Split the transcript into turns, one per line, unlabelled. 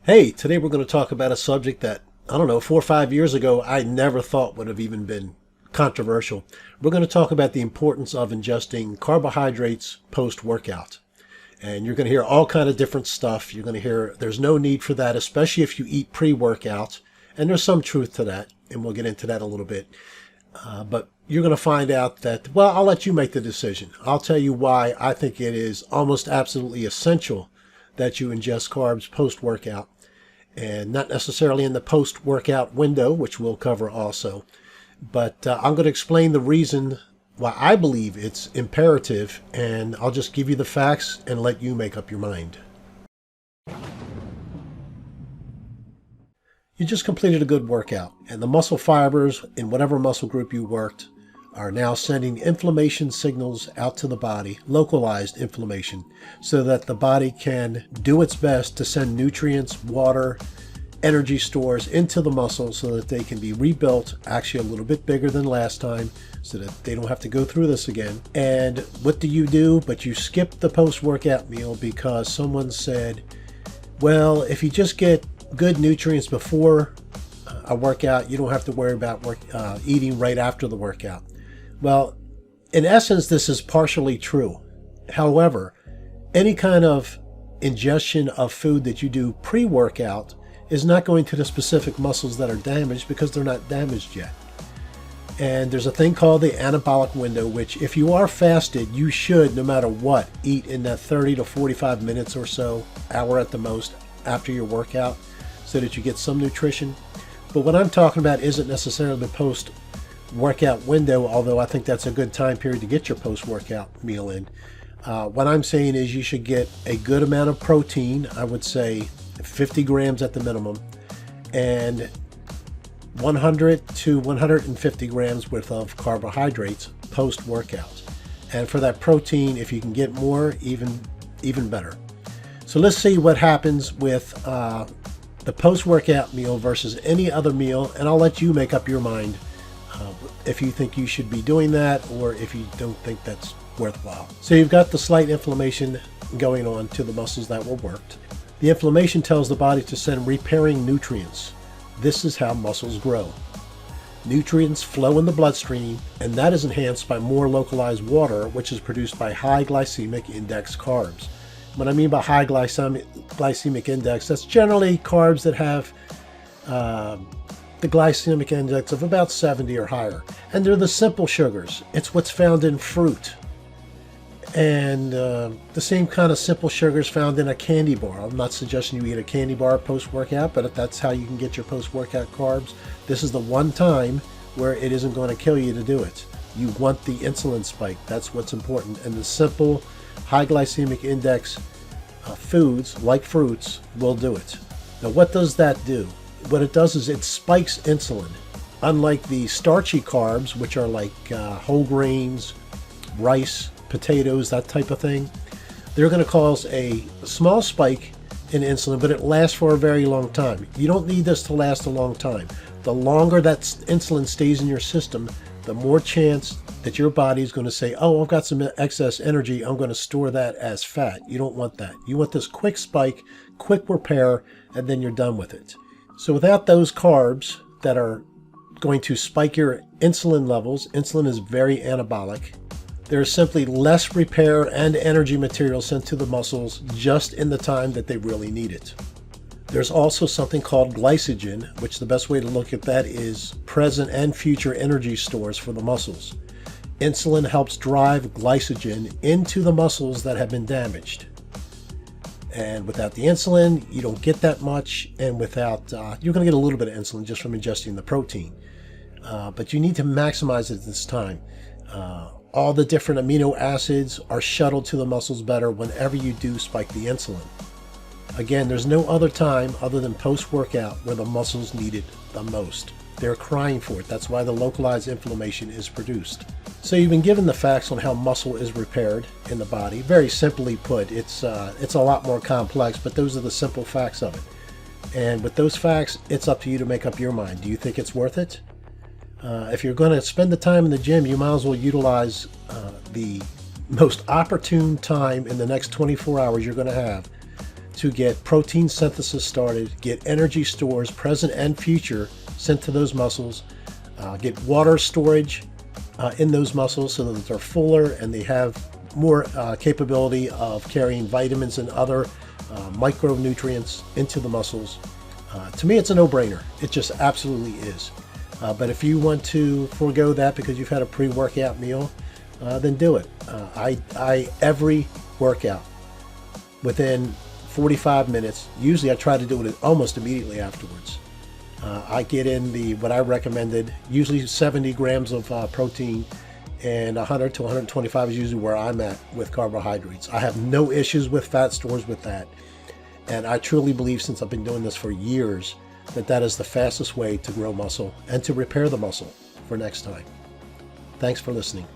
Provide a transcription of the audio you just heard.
Hey, today we're going to talk about a subject that, I don't know, 4 or 5 years ago, I never thought would have even been controversial. We're going to talk about the importance of ingesting carbohydrates post-workout. And you're going to hear all kind of different stuff. You're going to hear there's no need for that, especially if you eat pre-workout. And there's some truth to that, and we'll get into that a little bit. But you're going to find out that, well, I'll let you make the decision. I'll tell you why I think it is almost absolutely essential that you ingest carbs post-workout, and not necessarily in the post-workout window, which we'll cover also. But I'm going to explain the reason why I believe it's imperative, and I'll just give you the facts and let you make up your mind. You just completed a good workout, and the muscle fibers in whatever muscle group you worked are now sending inflammation signals out to the body, localized inflammation, so that the body can do its best to send nutrients, water, energy stores into the muscle so that they can be rebuilt, actually a little bit bigger than last time, so that they don't have to go through this again. And what do? But you skip the post-workout meal because someone said, well, if you just get good nutrients before a workout, you don't have to worry about eating right after the workout. Well, in essence, this is partially true. However, any kind of ingestion of food that you do pre-workout is not going to the specific muscles that are damaged because they're not damaged yet. And there's a thing called the anabolic window, which if you are fasted, you should, no matter what, eat in that 30 to 45 minutes or so, hour at the most, after your workout, so that you get some nutrition. But what I'm talking about isn't necessarily the post-workout window, although I think that's a good time period to get your post-workout meal in. What I'm saying is you should get a good amount of protein, I would say 50 grams at the minimum, and 100 to 150 grams worth of carbohydrates post-workout. And for that protein, if you can get more, even better. So let's see what happens with the post-workout meal versus any other meal, and I'll let you make up your mind if you think you should be doing that or if you don't think that's worthwhile. So you've got the slight inflammation going on to the muscles that were worked. The inflammation tells the body to send repairing nutrients. This is how muscles grow. Nutrients flow in the bloodstream, and that is enhanced by more localized water, which is produced by high glycemic index carbs. What I mean by high glycemic index, that's generally carbs that have the glycemic index of about 70 or higher. And they're the simple sugars. It's what's found in fruit. And the same kind of simple sugars found in a candy bar. I'm not suggesting you eat a candy bar post-workout, but if that's how you can get your post-workout carbs, this is the one time where it isn't going to kill you to do it. You want the insulin spike. That's what's important. And the simple high glycemic index foods, like fruits, will do it. Now, what does that do? What it does is it spikes insulin. Unlike the starchy carbs, which are like whole grains, rice, potatoes, that type of thing, they're going to cause a small spike in insulin, but it lasts for a very long time. You don't need this to last a long time. The longer that insulin stays in your system, the more chance that your body is going to say, oh, I've got some excess energy, I'm going to store that as fat. You don't want that. You want this quick spike, quick repair, and then you're done with it. So without those carbs that are going to spike your insulin levels, insulin is very anabolic, there's simply less repair and energy material sent to the muscles just in the time that they really need it. There's also something called glycogen, which the best way to look at that is present and future energy stores for the muscles. Insulin helps drive glycogen into the muscles that have been damaged. And without the insulin, you don't get that much, and without, you're going to get a little bit of insulin just from ingesting the protein. But you need to maximize it this time. All the different amino acids are shuttled to the muscles better whenever you do spike the insulin. Again, there's no other time other than post-workout where the muscles need it the most. They're crying for it. That's why the localized inflammation is produced. So you've been given the facts on how muscle is repaired in the body. Very simply put, it's a lot more complex, but those are the simple facts of it. And with those facts, it's up to you to make up your mind. Do you think it's worth it? If you're going to spend the time in the gym, you might as well utilize the most opportune time in the next 24 hours you're going to have to get protein synthesis started, get energy stores, present and future, sent to those muscles, get water storage in those muscles so that they're fuller and they have more capability of carrying vitamins and other micronutrients into the muscles. To me, it's a no-brainer. It just absolutely is. But if you want to forego that because you've had a pre-workout meal, then do it. I every workout within 45 minutes, usually I try to do it almost immediately afterwards. I get in what I recommended, usually 70 grams of protein, and 100 to 125 is usually where I'm at with carbohydrates. I have no issues with fat stores with that. And I truly believe, since I've been doing this for years, that is the fastest way to grow muscle and to repair the muscle for next time. Thanks for listening.